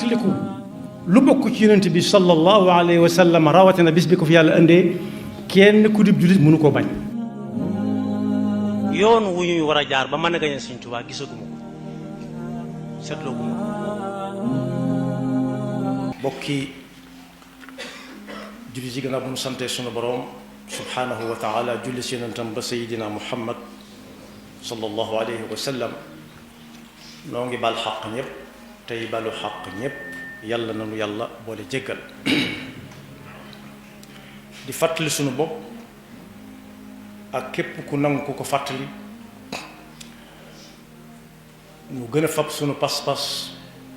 fàttaliku lu bokk ci yonent bi sallallahu alayhi wa sallam rawatina bis bi ko fi yàlla indee kenn ku dib jullit mënu koo bañ. yoon wu ñuy war a jaar ba mën a gañe Sëñ Tuubaa gisaguma ko seetlooguma ko. bokki julli ci gannaaw bu mu sante sunu boroom subhanahu wa taala julli si yonentam ba sayidina muhammad sallallahu alayhi wa sallam noo ngi bal xaq ñëpp tey balu xaq ñëpp yàlla nanu yàlla boole jéggal di fàttali sunu bopp ak képp ku nangu ku ko fàttali ñu gën a fab sunu pas-pas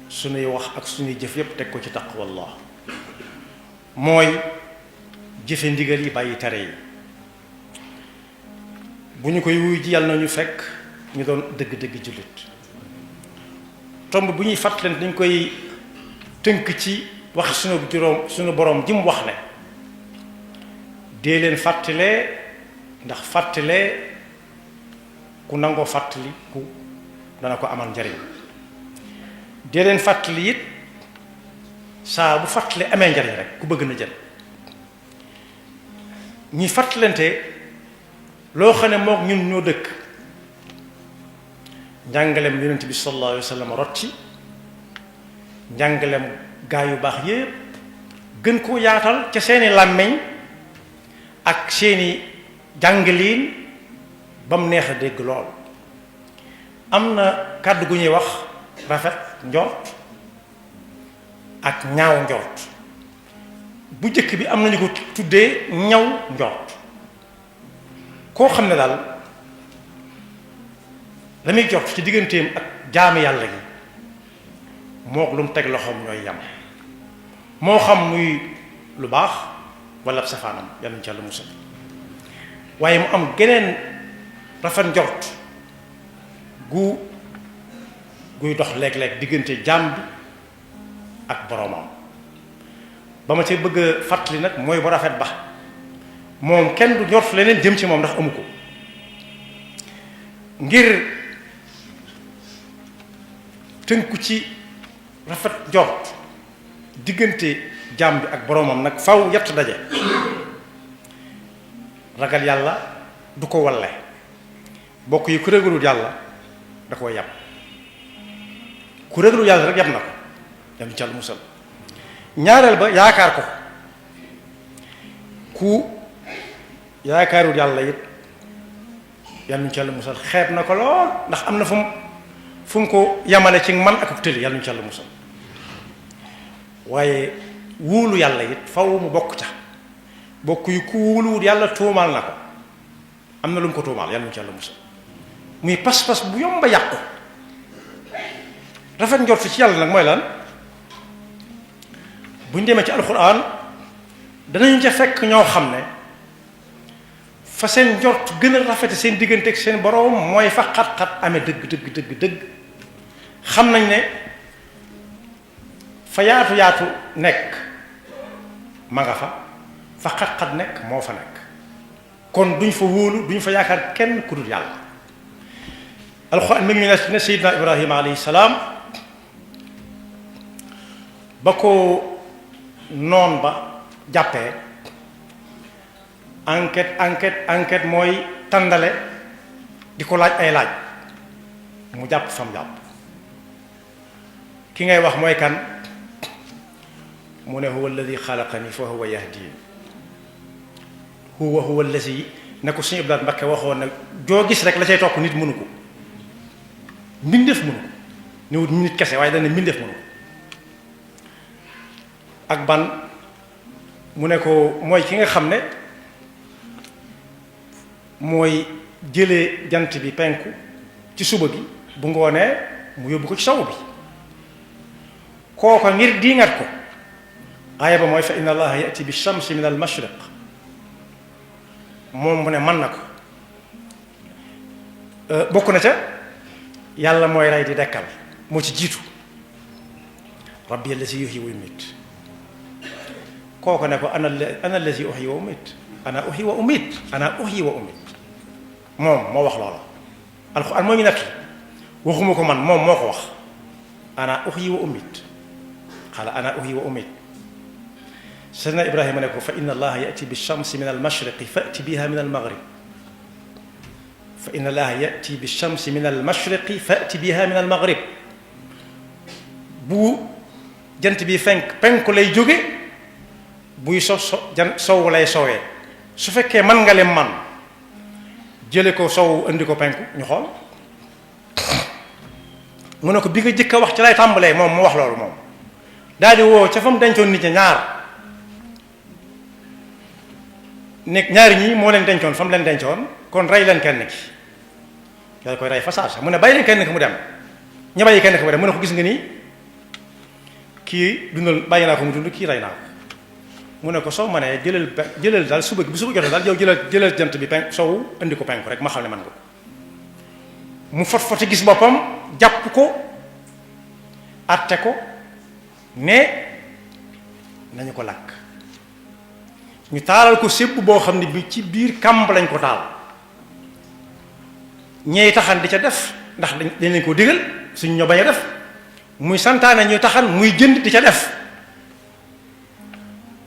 sunuy wax ak sunuy jëf yépp teg ko ci taqwallah mooy jëfe ndigal yi bàyyi tere yi bu ñu koy wuy ji yàlla na ñu fekk ñu doon dëgg-dëgg jullit tomb bu ñuy fàttalante dañ koy tënk ci wax sunu boroom ji mu wax ne dee leen fàttalee ndax fàttalee ku nangoo fàttali ku dana ko amal njariñ dee leen fàttali it saa bu fàttalee amee njariñ rek ku bëgg na jël ñuy fàttalante loo xam ne mook ñun ñoo dëkk njàngaleem yonent bi sallallahu alayhi wa sallam rot ci njàngaleem gaa yu baax yépp gën koo yaatal ca seeni làmmiñ ak seeni jàngaliin ba mu neex a dégg lool am na kàddu gu ñuy wax rafet njort ak ñaaw njort bu jëkk bi am nañu ko tuddee ñaw njort koo xam ne daal la muy jort ci digganteem ak jaami yàlla gi mook lu mu teg loxoom ñooy yam moo xam muy lu baax wala safaanam yàlla ñu ci yàlla musal waaye mu am geneen rafet njort guy dox léeg-léeg diggante jaam bi ak boroomam ba ma ci bëgg a fàttali nag mooy bu rafet ba moom kenn du njort leneen jëm ci moom ndax amu ko ngir tënku ci rafet njort diggante jaam bi ak boroomam nag faw yett daje ragal yàlla du ko walle bokk yi ku ragalul yàlla da koo yàpp ku ragalul yàlla rek yàpp na ko yam ci yàlla musal ñaareel ba yaakaar ko ku yaakaarul yàlla it yàlla ñu ci yàlla musal xeeb na ko lool ndax am na fu mu ko yamale ci man ak tëli yàlla ñu ci yàlla musal waaye wóolu yàlla it faw mu bokk ca bokk yi ku wóoluwul yàlla tuumaal na ko am na lu mu ko tuumaal yàlla ñu ci yàlla musal muy pas-pas bu yomba yàqu rafet njort ci yàlla nag mooy lan bu ñu demee ci alxuraan danañu ca fekk ñoo xam ne fa seen njort gën a rafete seen diggante ak seen boroom mooy fa xat-xat amee dëgg xam nañ ne fa yaatu nekk ma nga fa xat-xat nekk moo fa nekk kon duñ fa wóolu duñ fa yaakaar kenn ku dul yàlla alxuraan mi ngi ne Seydina Ibrahima alayhi salaam ba ko noon ba jàppee enquête mooy tàndale di ko laaj ay laaj mu jàpp fam jàpp ki ngay wax mooy kan mu ne huwa alladi xalaqani fa huwa yahdin huwa alladi ne ko suñu Abdou Mbakke waxoon ne joo gis rek la cay topp nit mënu ko mbindeef mënu ko newut nit kese waaye dana mbindeef mënu ko ak ban mu ne ko mooy ki nga xam ne mooy jëlee jant bi penku ci suba gi bu ngoonee mu yóbbu ko ci sawu bi kooko ngir diingat ko aaya ba mooy fa inna allaha yati bi shamsi min al mashriq moom mu ne mën na ko bokk na ca yàlla mooy rey di dekkal moo ci jiitu rabbi allazi yuhyi wa yumiit kooko ne ko ana allazi uhyi wa umiit ana uhyi wa umiit moom moo wax loola alxuraan moo ñu nekk waxuma ko man moom moo ko wax ana uhyi wa umiit qaala ana uhyi wa umit. Seydina Ibrahima ne ko fa inna allaha yati bi shamsi min al mashriqi fati biha min al maghrib fa inna allaha yati bi shamsi min al mashriqi fati biha min al maghrib. bu jant bi penku lay jóge buy sow lay sowee. su fekkee man nga leen man jële ko sow indi ko penku ñu xool. mu ne ko bi nga jëkk a wax ci lay tàmbalee moom mu wax loolu moom daal di woo ca fa mu dencoon nit ñi ñaari ñi moo leen dencoon fa mu leen dencoon kon rey leen kenn ki yàlla koy rey fa saasa mu ne bàyyi leen kenn ki mu dem ña bàyyi kenn ki mu dem mu ne ko gis nga ni kii dundal bàyyi naa ko mu dund kii rey naa ko. mu ne ko soo ma nee jëlal daal suba bi suba jotee daal yow jëlal jant bi penk sow indi ko penku rek ma xam ne man nga mu fot gis boppam jàpp ko atte ko ne nañu ko lakk. ñu taalal ko sébb boo xam ne bi ci biir kàmb lañ ko taal ñeey taxan di ca def ndax dañ leen ko digal suñ ñoo bañ a def muy santaane ñuy taxan muy jënd di ca def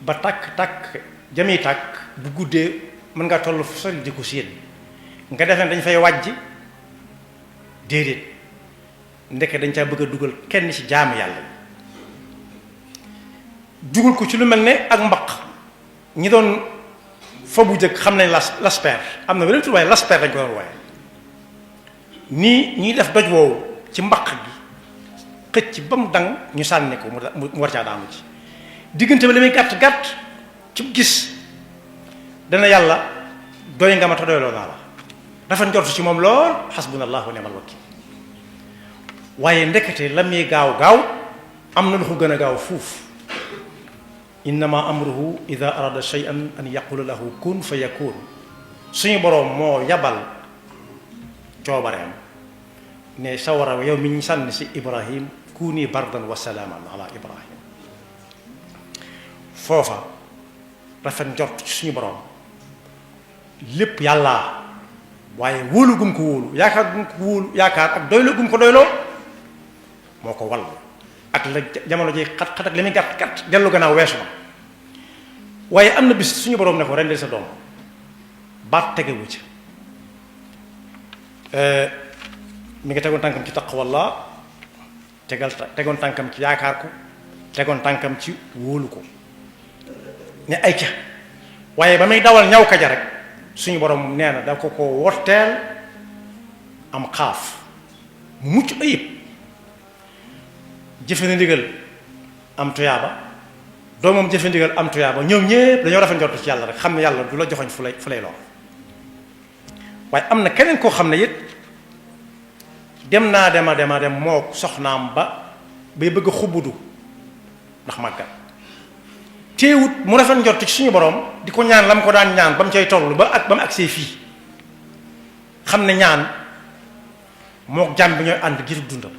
ba tàkk jami tàkk bu guddee mën nga toll fu sori di ko séen nga defee dañ fay wàjj déedéet ndeke dañ caa bëgg a dugal kenn ci jaamu yàlla dugal ko ci lu mel ne ak mbaq ñi doon fa bu jëkk xam nañ lasper am na beneen tur waaye lasper dañ ko doon waaye nii ñuy def doj woowu ci mbaq gi xëcc ba mu dang ñu sànni ko mu war caa daanu ci diggante bi li muy gàtt gàtt ci gis dana yàlla doy nga ma te doyloo naa la dafa njortu ci moom lool xasbunallahu wa ni'mal wakil waaye ndekete la muy gaaw am na lu ko gën a gaaw fuuf innama amruhu ida arada shay'an an yaqula lahu kun fa yakun. suñu boroom moo yabal coobareem ne sawara yow mi ñu sànni si Ibrahim kuni bardan wa salaaman ala Ibrahim. foofa rafet njort ci suñu boroom lépp yàlla waaye wóolu gum ko wóolu yaakaar gum ko wóolu yaakaar ak doyloo gum ko doyloo moo ko wall ak la jamono ji xat-xat ak li muy gàtt dellu gannaaw weesu na waaye am na bis suñu boroom ne ko rendil sa doom baat tegewu ci mi ngi tegoon tànkam ci taqwallah tegoon tànkam ci yaakaar ko tegoon tànkam ci wóolu ko ne ay ca waaye ba muy dawal ñaw kaja rek suñu borom nee na da ko wotteel am xaaf mu mucc ayib jëfe na ndigal am tuyaaba doomam jëfe ndigal am tuyaaba ñoom ñépp dañoo rafet njort ci yàlla rek xam ne yàlla du la joxoñ fu lay lor waaye am na keneen koo xam ne it dem moo soxnaam bay bëgg a xubudu ndax màggat teewut mu rafet njort ci suñu borom di ko ñaan la mu ko daan ñaan ba mu cay toll ba mu agsee fii xam ne ñaan moo jàmm bi ñooy ànd gisu dundam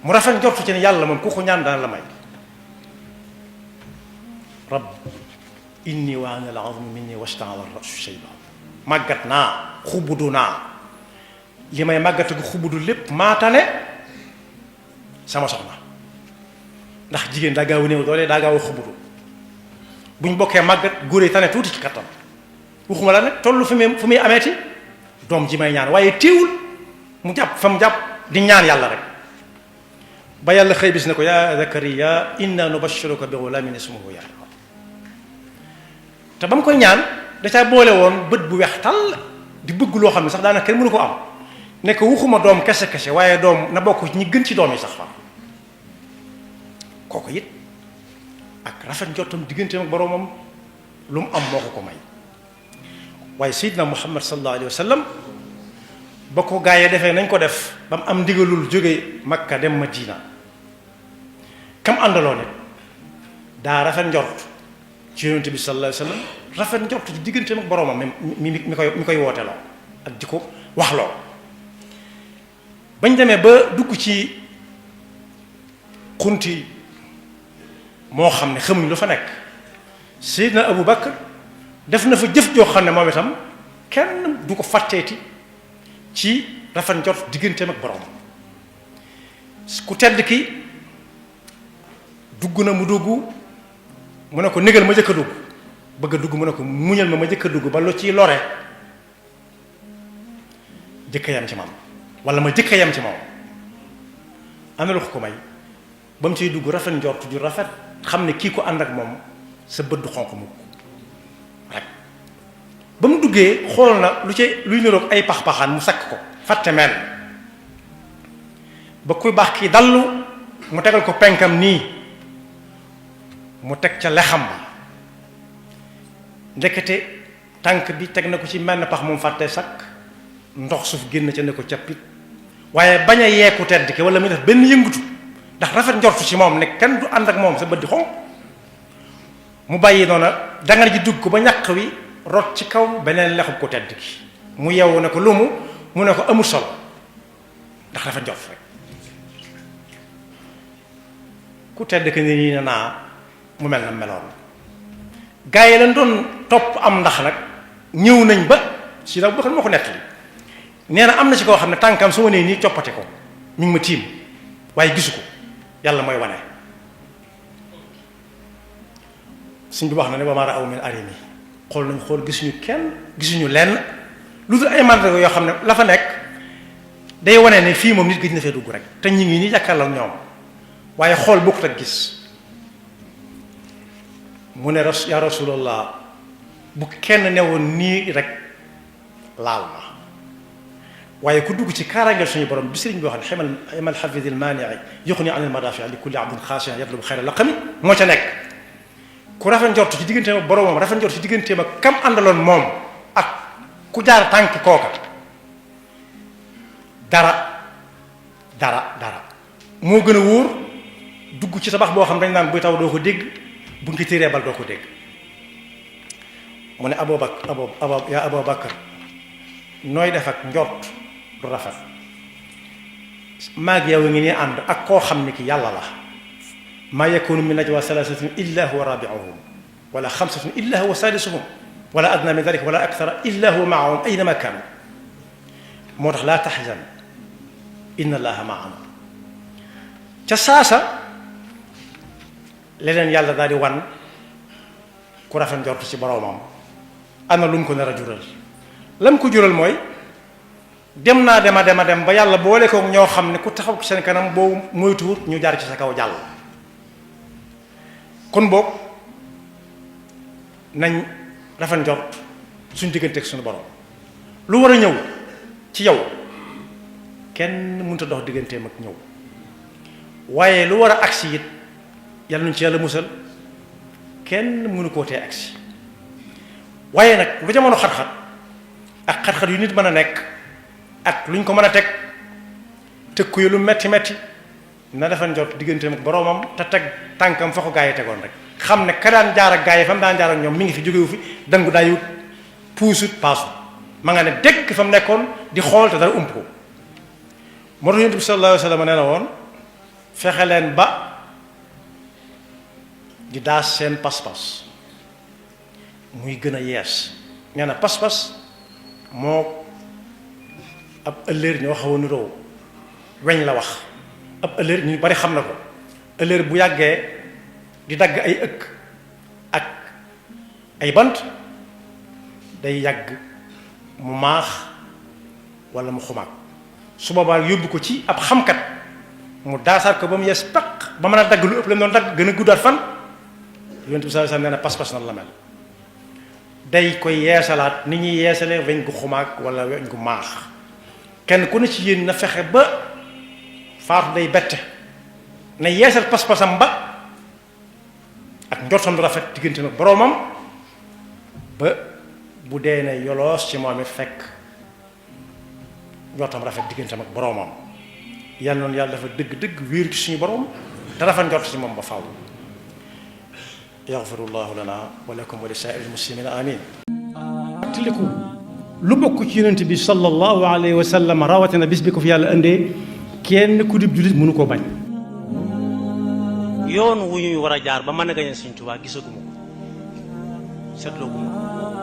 mu rafet njort ci ne yàlla moom ku ko ñaan dana la may rabb inni waana al azmu minni wasta'ala ar-ra'su shayba màggat naa xubudu naa li may màggate gu xubudu lépp maatane sama soxna ndax jigéen daa gaaw a néew doole daa gaaw a xubudu buñ bokkee màggat góor yi tane tuuti ci kattan waxuma la nag toll fu muy ameeti doom ji may ñaan waaye téewul mu jàpp fa mu jàpp di ñaan yàlla rek ba yàlla xëy bis ne ko yaa Zakariya inna nubashiruka bi ghulamin ismuhu Yahya te ba mu koy ñaan da caa boole woon bët bu weex tàll di bëgg loo xam ne sax daanaka kenn mënu ko am ne ko waxuma doom kese waaye doom na bokk ñi gën ci doom yi sax fa kooku it ak rafet njottam digganteem ak boroomam lu mu am moo ko may waaye Seydina Muhammad sallallahu alayhi wa sallam ba ko gaa yi defee nañ ko def ba mu am ndigalul jóge Makka dem Madina kam àndaloo ne daa rafet njort ci yonent bi sallallahu alayhi wa sallam rafet njort ci digganteem ak boroomam mi koy wooteloo ak di ko waxloo bañ demee ba dugg ci xunti moo xam ne xamuñ lu fa nekk Seydina Abu Bakar def na fa jëf joo xam ne moom itam kenn du ko fàtteeti ci rafet njort digganteem ak borom ku tedd ki dugg na mu dugg mu ne ko négal ma jëkk a dugg bëgg a dugg mu ne ko muñal ma jëkk a dugg ba lu ciy lore jëkk a yam ci moom wala ma jëkk a yam ci moom am na lu ko may ba mu ciy dugg rafet njort ju rafet xam ne kii ko ànd ak moom sa bët du xonq mukk rek ba mu duggee xool na lu ci luy niroog ay pax-paxaan mu sakk ko fàtte mel ba kuy baax kii dallu mu tegal ko penkam nii mu teg ca lexam ba ndekete tànk bi teg na ko ci menn pax moom fàtte sakk ndox suuf génn ca ne ko cappit waaye bañ a yeeku tedd ki wala muy def benn yëngutu ndax rafet njortu ci moom ne kenn du ànd ak moom sa bët di xonq mu bàyyi noona dangar ji dugg ko ba ñaq wi rot ci kaw beneen lexub ko tedd ki mu yeewu ne ko lu mu ne ko amul solo ndax rafet njort rek ku tedd ki ni nii na naa mu mel na meloon gaa yi lañ doon topp am ndax nag ñëw nañ ba si daw boo xam ne moo ko nettali nee na am na ci koo xam ne tànkam su ma nee nii coppate ko mi ngi ma tiim waaye gisu ko yàlla mooy wane suñ bi wax na ne ba maara aw min arimi xool nañ xool gisuñu kenn gisuñu lenn lu dul ay mandarga yoo xam ne la fa nekk day wane ne fii moom nit gëj na fee dugg rek te ñu ngi nii jàkkaarloo ak ñoom waaye xool bokkut ak gis mu ne ya rasulallah bu kenn newoon nii rek laal ma waaye ku dugg ci kaaraangeel suñu borom bi sëriñ bi wax ne xemal xafidil maanii yuxni an il madafi li kulli abdin xaasian yatlubu xayra laqami moo ca nekk ku rafet njort ci digganteem ak boromam rafet njort ci digganteem ak kam àndaloon moom ak ku jaar tànk kooka dara moo gën a wóor dugg ci tabax boo xam dañ naan buy taw doo ko dégg bu ngi tiiree bal doo ko dégg mu ne yaa Abubakar nooy def ak njort du rafet maag yow ngi nii ànd ak koo xam ne ki yàlla la maa yakunu min najwa salasatin illa huwa rabi'uhum wala xamsatin illa huwa sadisuhum wala adna min dalika wala akthara illa huwa maahum aynama kaanu moo tax laa taxzan inna allaha maana ca saasa leneen yàlla daal di wan ku rafet njort ci boroomam am na lu mu ko nar a jural lam ko jural mooy dem ba yàlla boole ko ñoo xam ne ku taxaw ci seen kanam boo moytuwut ñu jaar ci sa kaw jàll kon boog nañ rafet njort suñ diggante ak suñu borom lu war a ñëw ci yow kenn mënut a dox digganteem ak ñëw waaye lu war a agsi it yàlla nuñ ci yàlla musal kenn mënu koo tee agsi waaye nag lu jamono xat-xat ak xat-xat yu nit mën a nekk ak luñ ko mën a teg tëkku yi lu metti na dafa njort digganteem ak boroomam te teg tànkam fa ko gaa yi tegoon rek xam ne ka daan jaar ak gaa yi fa mu daan jaar ak ñoom mi ngi fi jógewu fi dangu daayut puusut paasut ma nga ne dëkk fa mu nekkoon di xool te dara ump ko moo tax Yonent bi sallallahu alayhi wa sallam nee na woon fexe leen ba di daas seen pas-pas muy gën a yees nee na pas-pas moo ab ëllëer ñoo xaw a niroo weñ la wax ab ëllëer ñu bari xam na ko ëllëer bu yàggee di dagg ay ëkk ak ay bant day yàgg mu maax walla mu xumaag su boobaa yóbbu ko ci ab xamkat mu daasaat ko ba mu yees peq ba mën a dagg lu ëpp la doon dagg gën a guddaat fan Yonent bi sallallahu alayhi wasallam nee na pas-pas nan la mel day koy yeesalaat ni ñuy yeesalee weñ gu xumaag walla weñ gu maax kenn ku ne ci yéen na fexe ba faatu day bette na yeesal pas-pasam ba ak njortam du rafet diggante nag boroomam ba bu dee ne yoloos ci moom it fekk njortam rafet diggante ak boroomam yàlla noonu yàlla dafa dëgg-dëgg wéeru ci suñu boroom te rafet njort ci moom ba faaw yaxfirullahu lana wa lakum wa li saa'iril muslimina amin tiliku lu bokk ci yonent bi sallallahu alayhi wa sallam rawatina bis bi ko fi yàlla indee kenn ku dib jullit mënu koo bañ yoon wu ñuy war a jaar ba mën a gañe Sëriñ Tuubaa gisaguma ko seetlooguma ko